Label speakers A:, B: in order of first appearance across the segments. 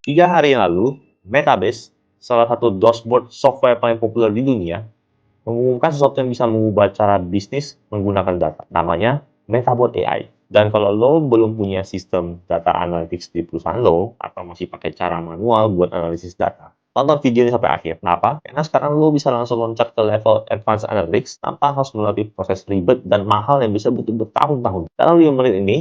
A: 3 hari yang lalu, Metabase, salah satu dashboard software paling populer di dunia, mengumumkan sesuatu yang bisa mengubah cara bisnis menggunakan data. Namanya Metabot AI. Dan kalau lo belum punya sistem data analytics di perusahaan lo, atau masih pakai cara manual buat analisis data, tonton video ini sampai akhir. Kenapa? Karena sekarang lo bisa langsung loncat ke level advanced analytics tanpa harus melalui proses ribet dan mahal yang bisa butuh bertahun-tahun. Dalam 5 menit ini,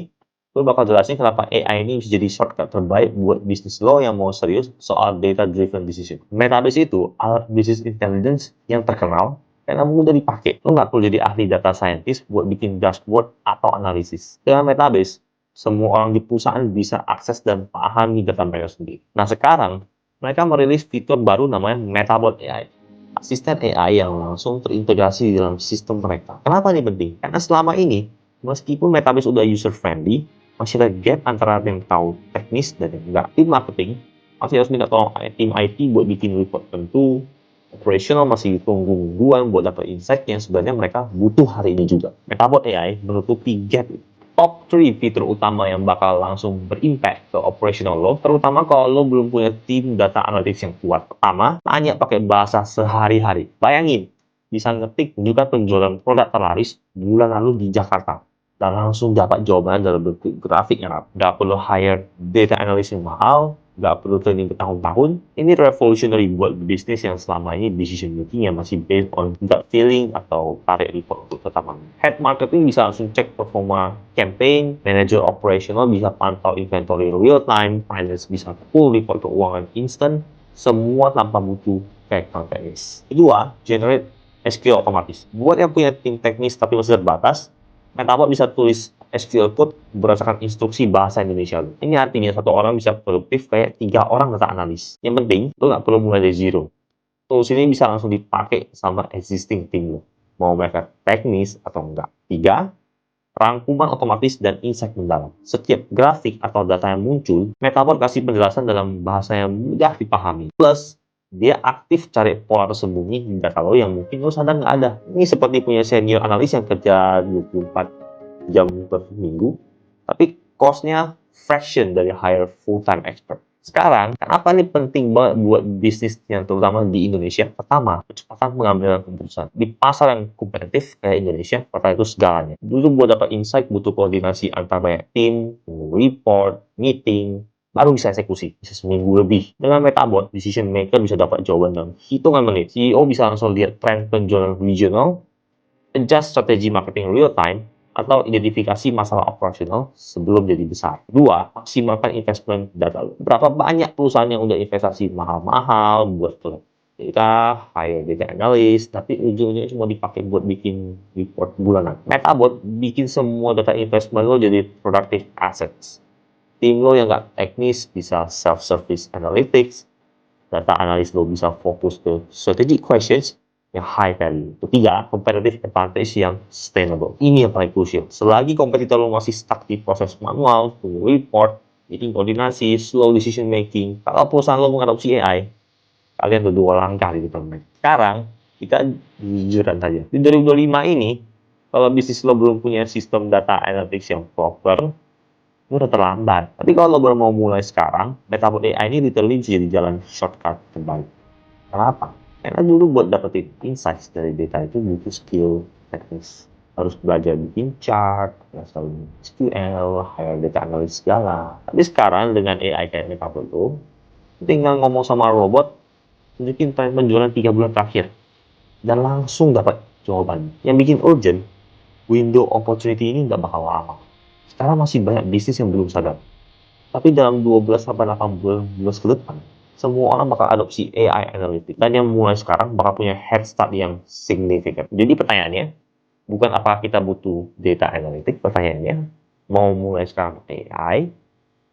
A: gue bakal jelasin kenapa AI ini bisa jadi shortcut terbaik buat bisnis lo yang mau serius soal data-driven decision. Metabase itu alat business intelligence yang terkenal karena mudah dipakai. Lo nggak perlu jadi ahli data scientist buat bikin dashboard atau analisis. Dengan Metabase, semua orang di perusahaan bisa akses dan pahami data mereka sendiri. Nah sekarang, mereka merilis fitur baru namanya Metabot AI. Asisten AI yang langsung terintegrasi di dalam sistem mereka. Kenapa ini penting? Karena selama ini, meskipun Metabase udah user-friendly, masih ada gap antara yang tahu teknis dan yang enggak. Tim marketing masih harus minta tolong tim IT buat bikin report tentu. Operational masih tunggu-tungguan buat dapat insight yang sebenarnya mereka butuh hari ini juga. Metabot AI menutupi gap itu. Top 3 fitur utama yang bakal langsung berimpact ke operational lo, terutama kalau lo belum punya tim data analytics yang kuat. Pertama, tanya pakai bahasa sehari-hari. Bayangin, bisa ngetik tunjukkan penjualan produk terlaris bulan lalu di Jakarta dan langsung dapat jawaban dalam bentuk grafik yang rapi. Nggak perlu hire data analyst yang mahal, nggak perlu training bertahun-tahun. Ini revolutionary buat bisnis yang selama ini decision making yang masih based on gut feeling atau tarik report untuk tetap. Head marketing bisa langsung cek performa campaign, manager operational bisa pantau inventory real time, finance bisa pull report keuangan instant, semua tanpa butuh background teknis. Kedua, generate SQL otomatis. Buat yang punya tim teknis tapi masih terbatas, Metabot bisa tulis SQL code berdasarkan instruksi bahasa Indonesia. Ini artinya satu orang bisa produktif kayak 3 orang data analis. Yang penting, lo nggak perlu mulai dari zero. Tools ini bisa langsung dipakai sama existing tim lo. Mau mereka teknis atau enggak. 3, rangkuman otomatis dan insight mendalam. Setiap grafik atau data yang muncul, Metabot kasih penjelasan dalam bahasa yang mudah dipahami. Plus, dia aktif cari pola tersembunyi di data lo yang mungkin lo sadar nggak ada. Ini seperti punya senior analis yang kerja 24 jam per minggu, tapi cost-nya fraction dari hire full-time expert. Sekarang, kenapa ini penting banget buat bisnis yang terutama di Indonesia? Pertama, kecepatan pengambilan keputusan. Di pasar yang kompetitif kayak Indonesia, pertama itu segalanya. Dulu buat dapat insight butuh koordinasi antar banyak tim, report, meeting, baru bisa eksekusi, bisa seminggu lebih. Dengan Metabot, decision maker bisa dapat jawaban dalam hitungan menit. CEO bisa langsung lihat tren penjualan regional, adjust strategi marketing real time, atau identifikasi masalah operasional sebelum jadi besar. Dua, maksimalkan investment data lo. Berapa banyak perusahaan yang udah investasi mahal-mahal buat data, hire data analyst, tapi ujungnya cuma dipakai buat bikin report bulanan. Metabot bikin semua data investment lo jadi productive assets. Tim lo yang nggak teknis bisa self-service analytics, data analis lo bisa fokus ke strategic questions yang high value. Ketiga, competitive advantage yang sustainable. Ini yang paling krusial. Selagi kompetitor lo masih stuck di proses manual, tunggu report, meeting koordinasi, slow decision making, kalau perusahaan lo mengadopsi AI, kalian udah 2 langkah di depan mereka. Sekarang, kita jujuran saja. Di 2025 ini, kalau bisnis lo belum punya sistem data analytics yang proper, itu udah terlambat. Tapi kalau lo baru mau mulai sekarang, Metabot AI ini literally bisa jadi jalan shortcut terbaik. Kenapa? Karena dulu buat dapetin insights dari data itu butuh skill teknis. Harus belajar bikin chart, belajar SQL, hire data analyst segala. Tapi sekarang dengan AI kayak Metabot lo, tinggal ngomong sama robot, tunjukin tren penjualan 3 bulan terakhir. Dan langsung dapat jawaban. Yang bikin urgent, window opportunity ini nggak bakal lama. Sekarang masih banyak bisnis yang belum sadar. Tapi dalam 12-18 bulan ke depan, semua orang bakal adopsi AI analytics. Dan yang mulai sekarang bakal punya head start yang signifikan. Jadi pertanyaannya, bukan apakah kita butuh data analytics, pertanyaannya, mau mulai sekarang AI,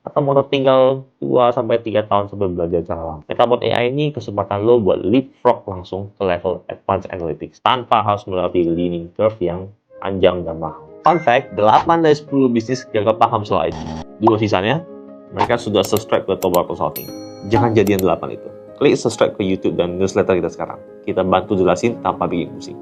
A: atau mau tinggal 2-3 tahun sampai belajar cara lama. Metabot AI ini kesempatan lo buat leapfrog langsung ke level advanced analytics, tanpa harus melalui learning curve yang panjang dan mahal. Fun fact, 8 dari 10 bisnis gagal paham soal itu. 2 sisanya, mereka sudah subscribe ke Toba Consulting. Jangan jadian 8 itu. Klik subscribe ke YouTube dan newsletter kita sekarang. Kita bantu jelasin tanpa bikin pusing.